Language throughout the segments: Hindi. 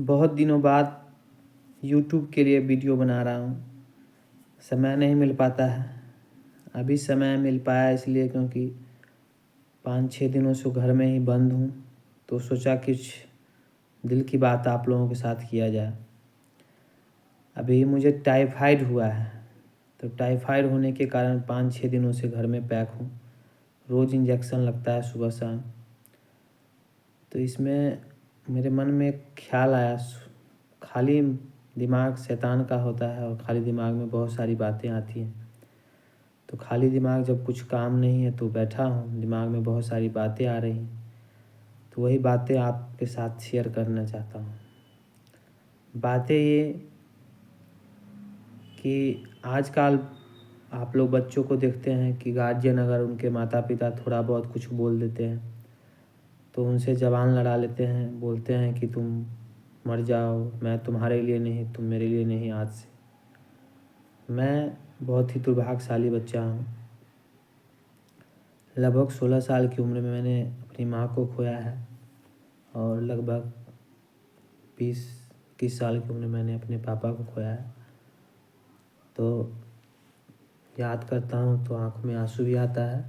बहुत दिनों बाद यूट्यूब के लिए वीडियो बना रहा हूँ। समय नहीं मिल पाता है। अभी समय मिल पाया इसलिए क्योंकि 5-6 दिनों से घर में ही बंद हूँ, तो सोचा कुछ दिल की बात आप लोगों के साथ किया जाए। अभी मुझे टाइफाइड हुआ है, तो टाइफाइड होने के कारण 5-6 दिनों से घर में पैक हूँ। रोज़ इंजेक्शन लगता है सुबह शाम। तो इसमें मेरे मन में एक ख्याल आया, खाली दिमाग शैतान का होता है और खाली दिमाग में बहुत सारी बातें आती हैं। तो खाली दिमाग जब कुछ काम नहीं है तो बैठा हूँ, दिमाग में बहुत सारी बातें आ रही हैं, तो वही बातें आपके साथ शेयर करना चाहता हूँ। बातें ये कि आजकल आप लोग बच्चों को देखते हैं कि गार्जियन अगर उनके माता पिता थोड़ा बहुत कुछ बोल देते हैं तो उनसे ज़बान लड़ा लेते हैं, बोलते हैं कि तुम मर जाओ, मैं तुम्हारे लिए नहीं, तुम मेरे लिए नहीं। आज से मैं बहुत ही दुर्भाग्यशाली बच्चा हूँ। लगभग 16 साल की उम्र में मैंने अपनी माँ को खोया है और लगभग 20-21 साल की उम्र में मैंने अपने पापा को खोया है। तो याद करता हूँ तो आँखों में आंसू भी आता है।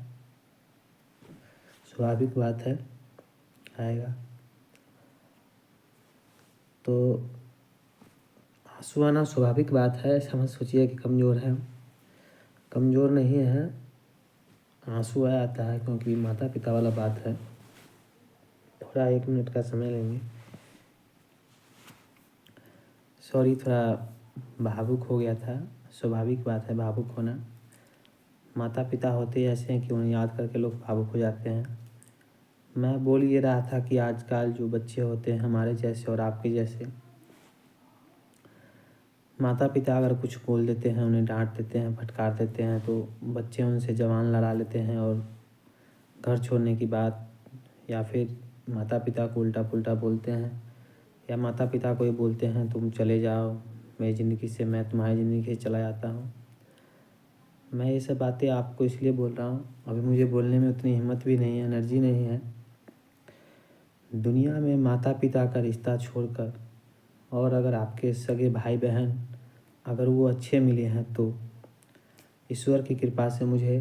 स्वाभाविक बात है, आएगा। तो आंसू आना स्वाभाविक बात है, ऐसा मत सोचिए कि कमज़ोर है। कमज़ोर नहीं है, आंसू आ आता है क्योंकि माता पिता वाला बात है। थोड़ा 1 मिनट का समय लेंगे। सॉरी, थोड़ा भावुक हो गया था। स्वाभाविक बात है भावुक होना। माता पिता होते ऐसे हैं कि उन्हें याद करके लोग भावुक हो जाते हैं। मैं बोल ये रहा था कि आजकल जो बच्चे होते हैं हमारे जैसे और आपके जैसे, माता पिता अगर कुछ बोल देते हैं, उन्हें डांट देते हैं, फटकार देते हैं, तो बच्चे उनसे ज़बान लड़ा लेते हैं और घर छोड़ने की बात, या फिर माता पिता को उल्टा पुल्टा बोलते हैं, या माता पिता को ये बोलते हैं तुम चले जाओ मेरी ज़िंदगी से, मैं तुम्हारी ज़िंदगी से चला जाता हूँ। मैं ये सब बातें आपको इसलिए बोल रहा हूँ, अभी मुझे बोलने में उतनी हिम्मत भी नहीं है, एनर्जी नहीं है। दुनिया में माता पिता का रिश्ता छोड़कर और अगर आपके सगे भाई बहन अगर वो अच्छे मिले हैं तो ईश्वर की कृपा से मुझे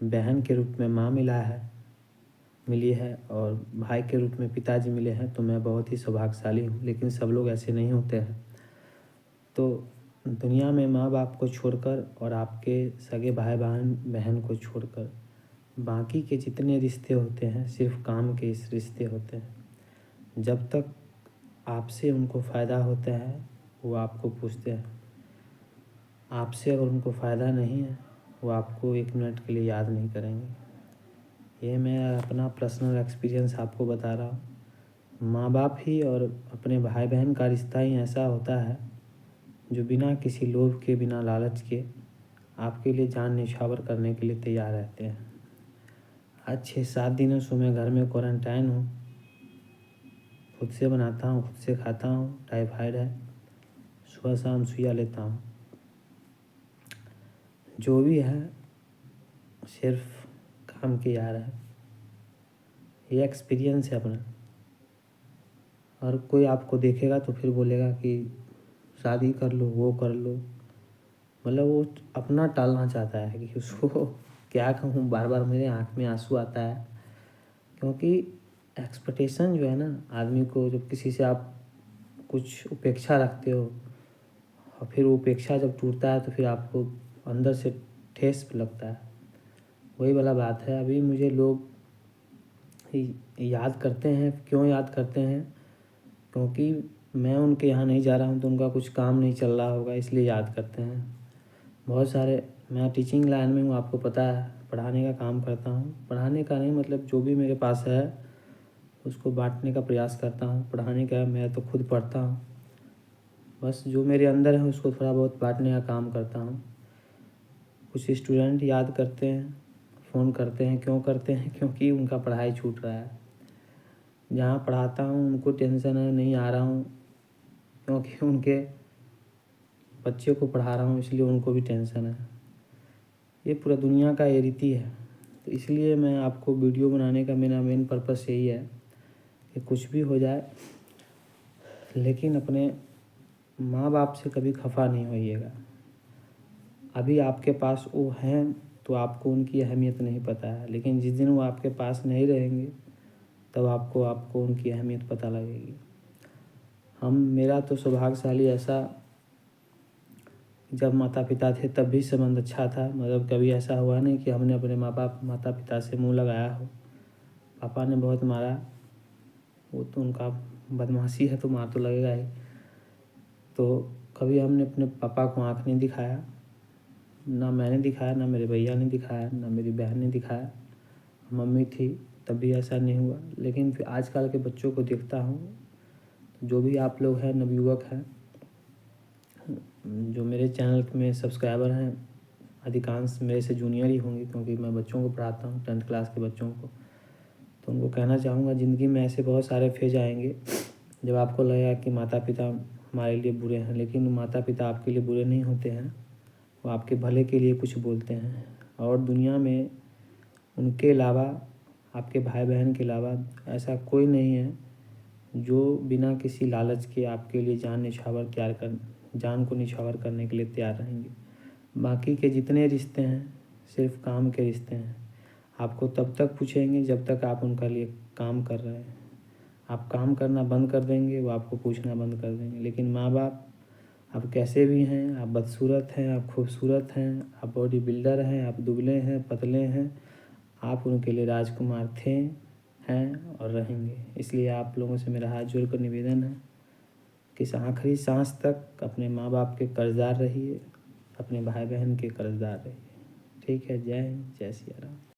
बहन के रूप में माँ मिली है और भाई के रूप में पिताजी मिले हैं, तो मैं बहुत ही सौभाग्यशाली हूँ। लेकिन सब लोग ऐसे नहीं होते हैं। तो दुनिया में माँ बाप को छोड़कर और आपके सगे भाई बहन को छोड़कर बाकी के जितने रिश्ते होते हैं सिर्फ काम के इस रिश्ते होते हैं। जब तक आपसे उनको फ़ायदा होता है वो आपको पूछते हैं, आपसे अगर उनको फ़ायदा नहीं है वो आपको 1 मिनट के लिए याद नहीं करेंगे। ये मैं अपना पर्सनल एक्सपीरियंस आपको बता रहा हूँ। माँ बाप ही और अपने भाई बहन का रिश्ता ही ऐसा होता है जो बिना किसी लोभ के, बिना लालच के आपके लिए जान न्यौछावर करने के लिए तैयार रहते हैं। आज 6-7 दिनों से मैं घर में क्वारंटाइन हूँ। खुद से बनाता हूँ, खुद से खाता हूँ। टाइफाइड है, सुबह शाम सुइया लेता हूँ। जो भी है सिर्फ काम के यार है। ये एक्सपीरियंस है अपना। और कोई आपको देखेगा तो फिर बोलेगा कि शादी कर लो, वो कर लो, मतलब वो अपना टालना चाहता है कि उसको क्या कहूँ, बार बार मेरे आँख में आंसू आता है। क्योंकि एक्सपेक्टेशन जो है ना, आदमी को जब किसी से आप कुछ उपेक्षा रखते हो और फिर वो उपेक्षा जब टूटता है तो फिर आपको अंदर से ठेस लगता है। वही वाला बात है। अभी मुझे लोग याद करते हैं, क्यों याद करते हैं? क्योंकि मैं उनके यहाँ नहीं जा रहा हूँ तो उनका कुछ काम नहीं चल रहा होगा, इसलिए याद करते हैं। बहुत सारे, मैं टीचिंग लाइन में हूँ, आपको पता है, पढ़ाने का काम करता हूँ। पढ़ाने का नहीं मतलब जो भी मेरे पास है उसको बांटने का प्रयास करता हूँ। पढ़ाने का मैं तो खुद पढ़ता हूँ, बस जो मेरे अंदर है उसको थोड़ा बहुत बांटने का काम करता हूँ। कुछ स्टूडेंट याद करते हैं, फ़ोन करते हैं। क्यों करते हैं? क्योंकि उनका पढ़ाई छूट रहा है। जहाँ पढ़ाता हूँ उनको टेंशन है, नहीं आ रहा हूँ क्योंकि उनके बच्चे को पढ़ा रहा हूँ, इसलिए उनको भी टेंशन है। ये पूरा दुनिया का ये रीति है। तो इसलिए मैं आपको वीडियो बनाने का मेरा मेन पर्पस यही है कि कुछ भी हो जाए, लेकिन अपने माँ बाप से कभी खफा नहीं होइएगा। अभी आपके पास वो हैं तो आपको उनकी अहमियत नहीं पता है, लेकिन जिस दिन वो आपके पास नहीं रहेंगे तब आपको उनकी अहमियत पता लगेगी। मेरा तो सौभाग्यशाली ऐसा, जब माता पिता थे तब भी संबंध अच्छा था। मतलब कभी ऐसा हुआ नहीं कि हमने अपने माता पिता से मुँह लगाया हो। पापा ने बहुत मारा, वो तो उनका बदमाशी है तो मार तो लगेगा ही। तो कभी हमने अपने पापा को आँख नहीं दिखाया, ना मैंने दिखाया, ना मेरे भैया ने दिखाया, ना मेरी बहन ने दिखाया। मम्मी थी तब भी ऐसा नहीं हुआ। लेकिन फिर आजकल के बच्चों को देखता हूँ, जो भी आप लोग हैं नवयुवक हैं, जो मेरे चैनल में सब्सक्राइबर हैं, अधिकांश मेरे से जूनियर ही होंगे क्योंकि मैं बच्चों को पढ़ाता हूँ, 10th क्लास के बच्चों को। तो उनको कहना चाहूँगा, ज़िंदगी में ऐसे बहुत सारे फेज आएंगे जब आपको लगेगा कि माता पिता हमारे लिए बुरे हैं, लेकिन माता पिता आपके लिए बुरे नहीं होते हैं। वो आपके भले के लिए कुछ बोलते हैं। और दुनिया में उनके अलावा, आपके भाई बहन के अलावा ऐसा कोई नहीं है जो बिना किसी लालच के आपके लिए जान को निछावर करने के लिए तैयार रहेंगे। बाकी के जितने रिश्ते हैं सिर्फ काम के रिश्ते हैं। आपको तब तक पूछेंगे जब तक आप उनका लिए काम कर रहे हैं। आप काम करना बंद कर देंगे, वो आपको पूछना बंद कर देंगे। लेकिन माँ बाप, आप कैसे भी हैं, आप बदसूरत हैं, आप खूबसूरत हैं, आप बॉडी बिल्डर हैं, आप दुबले हैं, पतले हैं, आप उनके लिए राजकुमार थे, हैं और रहेंगे। इसलिए आप लोगों से मेरा हाथ जोड़ कर निवेदन है कि आखिरी सांस तक अपने माँ बाप के कर्जदार रहिए, अपने भाई बहन के कर्जदार रहिए। ठीक है, जय हिंद, जय सिया राम।